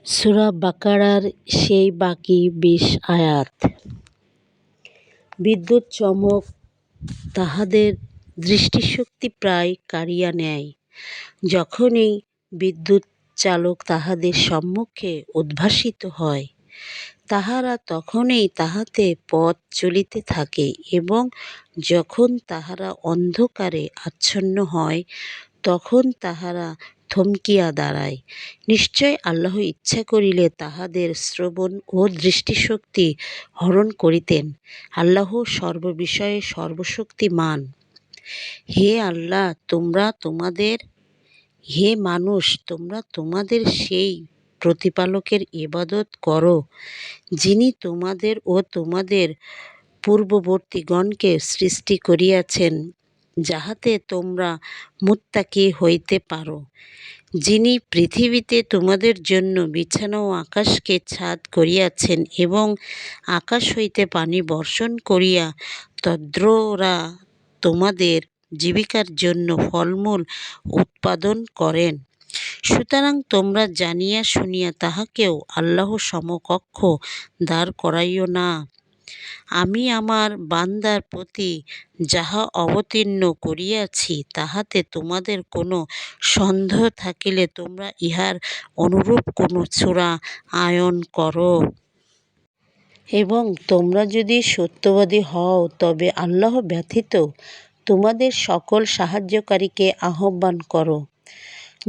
সূরা বাকারার সেই বাকি ২০ আয়াত। বিদ্যুৎ চমক তাহাদের দৃষ্টিশক্তি প্রায় কাড়িয়া নেয়। যখনই বিদ্যুৎ চালক তাহাদের সম্মুখে উদ্ভাসিত হয়, তাহারা তখনই তাহাতে পথ চলিতে থাকে এবং যখন তাহারা অন্ধকারে আচ্ছন্ন হয়, তখন তাহারা থমকিয়া দাঁড়ায়। নিশ্চয় আল্লাহ ইচ্ছা করিলে তাহাদের শ্রবণ ও দৃষ্টিশক্তি হরণ করিতেন। আল্লাহ সর্ববিষয়ে সর্বশক্তিমান। হে আল্লাহ, হে মানুষ, তোমরা তোমাদের সেই প্রতিপালকের ইবাদত করো, যিনি তোমাদের ও তোমাদের পূর্ববর্তীগণকে সৃষ্টি করিয়াছেন, যাহাতে তোমরা মুত্তাকী হইতে পারো, যিনি পৃথিবীতে তোমাদের জন্য বিছানা ও আকাশকে ছাদ করিয়াছেন এবং আকাশ হইতে পানি বর্ষণ করিয়া তদ্দ্বারা তোমাদের জীবিকার জন্য ফলমূল উৎপাদন করেন। সুতরাং তোমরা জানিয়া শুনিয়া তাহাকেও আল্লাহ সমকক্ষ দাঁড় করাইও না। আমি আমার বান্দার প্রতি যাহা অবতীর্ণ করিয়াছি, তাহাতে তোমাদের কোনো সন্দেহ থাকিলে তোমরা ইহার অনুরূপ কোনো সূরা আনয়ন কর। এবং তোমরা যদি সত্যবাদী হও, তবে আল্লাহ ব্যতীত তোমাদের সকল সাহায্যকারীকে আহ্বান কর।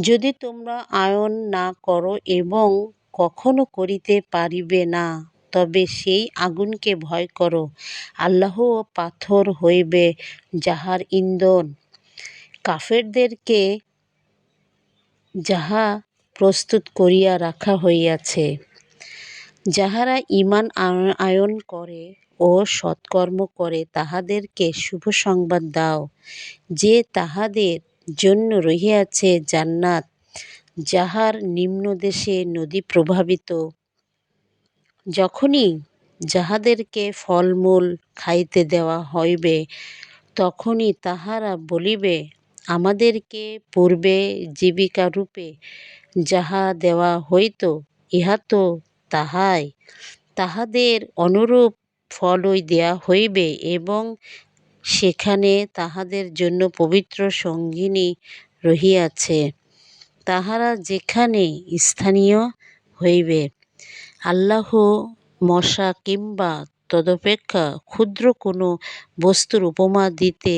যদি তোমরা আনয়ন না কর এবং কখনও করিতে পারিবে না, তবে সেই আগুনকে ভয় কর। আল্লাহ পাথর হইবে যাহার ইন্ধন, কাফেরদেরকে যাহা প্রস্তুত করিয়া রাখা হইয়াছে। যাহারা ঈমান আনয়ন করে ও সৎকর্ম করে, তাহাদেরকে শুভ সংবাদ দাও যে তাহাদের জন্য রহিয়াছে জান্নাত, যাহার নিম্নদেশে নদী প্রবাহিত। যখনই যাহাদেরকে ফলমূল খাইতে দেওয়া হইবে, তখনই তাহারা বলিবে, আমাদেরকে পূর্বে জীবিকারূপে যাহা দেওয়া হইত, ইহা তো তাহাই। তাহাদের অনুরূপ ফলই দেওয়া হইবে এবং সেখানে তাহাদের জন্য পবিত্র সঙ্গিনী রহিয়াছে, তাহারা যেখানে স্থায়ী হইবে। আল্লাহ মশা কিংবা তদপেক্ষা ক্ষুদ্র কোনো বস্তুর উপমা দিতে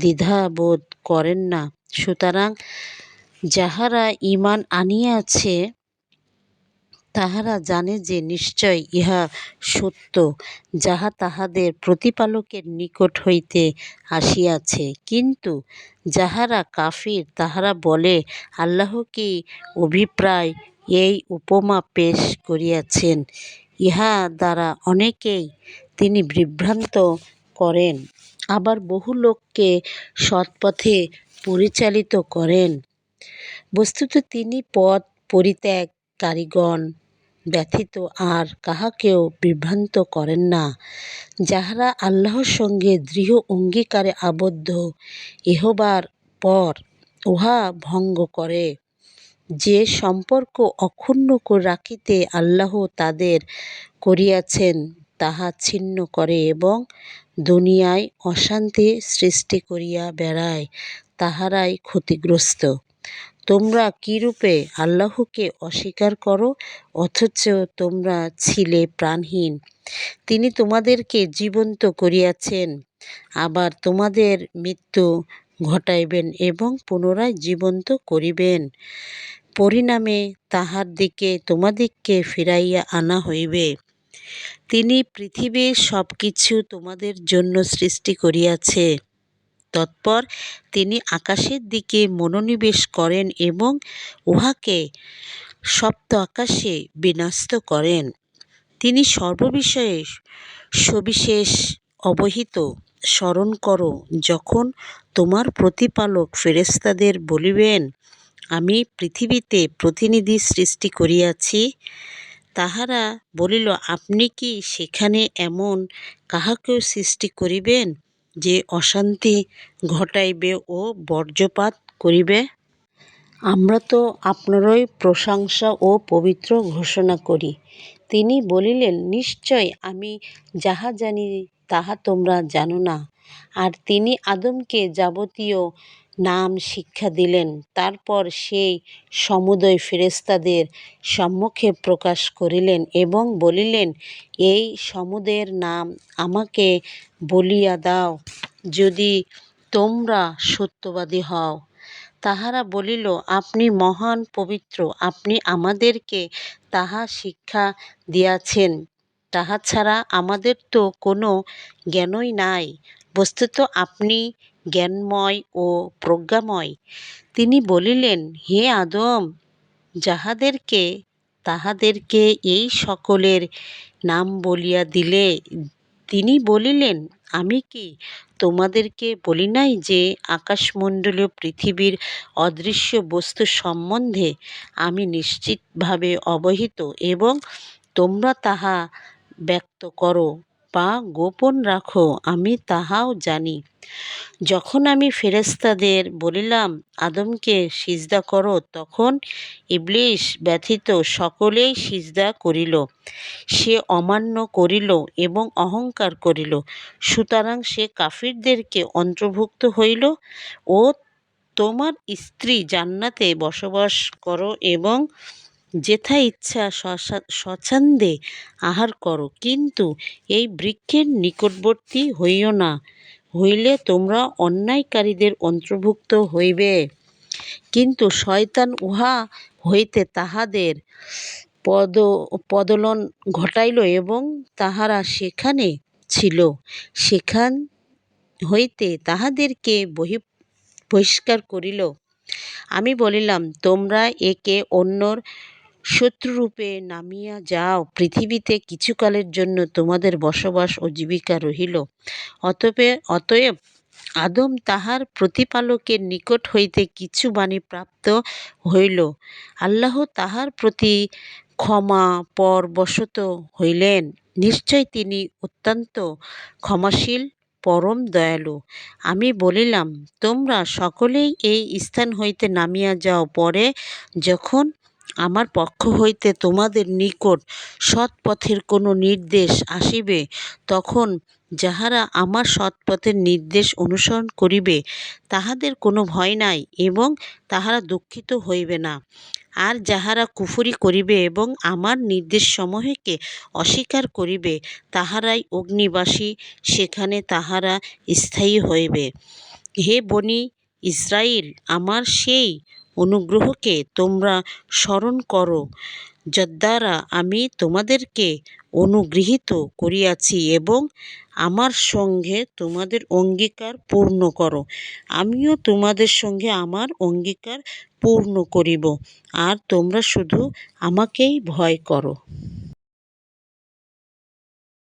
দ্বিধাবোধ করেন না। সুতরাং যাহারা ঈমান আনিয়াছে, তাহারা জানে যে নিশ্চয় ইহা সত্য, যাহা তাহাদের প্রতিপালকের নিকট হইতে আসিয়াছে। কিন্তু যাহারা কাফির, তাহারা বলে, আল্লাহ কি অভিপ্রায় এই উপমা পেশ করিয়াছেন? ইহা দ্বারা অনেককেই তিনি বিভ্রান্ত করেন, আবার বহু লোককে সৎপথে পরিচালিত করেন। বস্তুত তিনি পথ পরিত্যাগকারীগণ ব্যতীত আর কাহাকেও বিভ্রান্ত করেন না। যাহারা আল্লাহর সঙ্গে দৃঢ় অঙ্গীকারে আবদ্ধ, ইহবার পর উহা ভঙ্গ করে, যে সম্পর্ক অক্ষুণ্ণ রাখিতে আল্লাহ তাদের করিয়াছেন, তাহা ছিন্ন করে এবং দুনিয়ায় অশান্তি সৃষ্টি করিয়া বেড়ায়, তাহারাই ক্ষতিগ্রস্ত। তোমরা কিরূপে আল্লাহকে অস্বীকার কর, অথচ তোমরা ছিলে প্রাণহীন? তিনি তোমাদেরকে জীবন্ত করিয়াছেন, আবার তোমাদের মৃত্যু ঘটাইবেন এবং পুনরায় জীবন্ত করিবেন। পরিণামে তাঁহার দিকে তোমাদিগকে ফিরাইয়া আনা হইবে। তিনি পৃথিবীর সব কিছু তোমাদের জন্য সৃষ্টি করিয়াছে। তৎপর তিনি আকাশের দিকে মনোনিবেশ করেন এবং উহাকে সপ্ত আকাশে বিন্যস্ত করেন। তিনি সর্ববিষয়ে সবিশেষ অবহিত। স্মরণ কর, যখন তোমার প্রতিপালক ফেরেশতাদের বলিবেন, আমি পৃথিবীতে প্রতিনিধি সৃষ্টি করিয়াছি। তাহারা বলিল, আপনি কি সেখানে এমন কাহাকেও সৃষ্টি করিবেন, যে অশান্তি ঘটাইবে ও বজ্রপাত করিবে? আমরা তো আপনারই প্রশংসা ও পবিত্র ঘোষণা করি। তিনি বলিলেন, নিশ্চয় আমি যাহা জানি তাহা তোমরা জানো না। আর তিনি আদমকে যাবতীয় নাম শিক্ষা দিলেন। তারপর সেই সমুদয় ফেরেশতাদের সম্মুখে প্রকাশ করিলেন এবং বলিলেন, এই সমুদয়ের নাম আমাকে বলিয়া দাও, যদি তোমরা সত্যবাদী হও। তাহারা বলিল, আপনি মহান পবিত্র, আপনি আমাদেরকে তাহা শিক্ষা দিয়াছেন। তাহা ছাড়া আমাদের তো কোনো জ্ঞানই নাই। বস্তুত আপনি জ্ঞানময় ও প্রজ্ঞাময়। তিনি বলিলেন, হে আদম, যাহাদেরকে তাহাদেরকে এই সকলের নাম বলিয়া দিলে। তিনি বলিলেন, আমি কি তোমাদেরকে বলি নাই যে আকাশমণ্ডলীয় পৃথিবীর অদৃশ্য বস্তু সম্বন্ধে আমি নিশ্চিতভাবে অবহিত এবং তোমরা তাহা ব্যক্ত করো বা গোপন রাখো, আমি তাহাও জানি। যখন আমি ফেরেশতাদের বলিলাম, আদমকে সিজদা করো, তখন ইবলীস ব্যতীত সকলেই সিজদা করিল। সে অমান্য করিল এবং অহংকার করিল, সুতরাং সে কাফিরদেরকে অন্তর্ভুক্ত হইল। ও তোমার স্ত্রী জান্নাতে বসবাস করো এবং যেথা ইচ্ছা স্বচ্ছন্দে আহার করো, কিন্তু এই বৃক্ষের নিকটবর্তী হইও না, হইলে তোমরা অন্যায়কারীদের অন্তর্ভুক্ত হইবে। কিন্তু শয়তান উহা হইতে তাহাদের পদলন ঘটাইল এবং তাহারা সেখানে ছিল, সেখান হইতে তাহাদেরকে বহিষ্কার করিল। আমি বলিলাম, তোমরা একে অন্যর শত্রুরূপে নামিয়া যাও, পৃথিবীতে কিছুকালের জন্য তোমাদের বসবাস ও জীবিকা রহিল। অতএব আদম তাহার প্রতিপালকের নিকট হইতে কিছু বাণী প্রাপ্ত হইল। আল্লাহ তাহার প্রতি ক্ষমা পরবশত হইলেন। নিশ্চয় তিনি অত্যন্ত ক্ষমাশীল, পরম দয়ালু। আমি বলিলাম, তোমরা সকলেই এই স্থান হইতে নামিয়া যাও। পরে যখন আমার পক্ষ হইতে তোমাদের নিকট সৎপথের কোনো নির্দেশ আসিবে, তখন যাহারা আমার সৎপথের নির্দেশ অনুসরণ করিবে তাহাদের কোনো ভয় নাই এবং তাহারা দুঃখিত হইবে না। আর যাহারা কুফরি করিবে এবং আমার নির্দেশসমূহকে অস্বীকার করিবে তাহারাই অগ্নিবাসী, সেখানে তাহারা স্থায়ী হইবে। হে বনী ইসরাইল, আমার সেই অনুগ্রহকে তোমরা স্মরণ করো, যদ্বারা আমি তোমাদেরকে অনুগৃহীত করিয়াছি, এবং আমার সঙ্গে তোমাদের অঙ্গীকার পূর্ণ করো। আমিও তোমাদের সঙ্গে আমার অঙ্গীকার পূর্ণ করিব, আর তোমরা শুধু আমাকেই ভয় করো।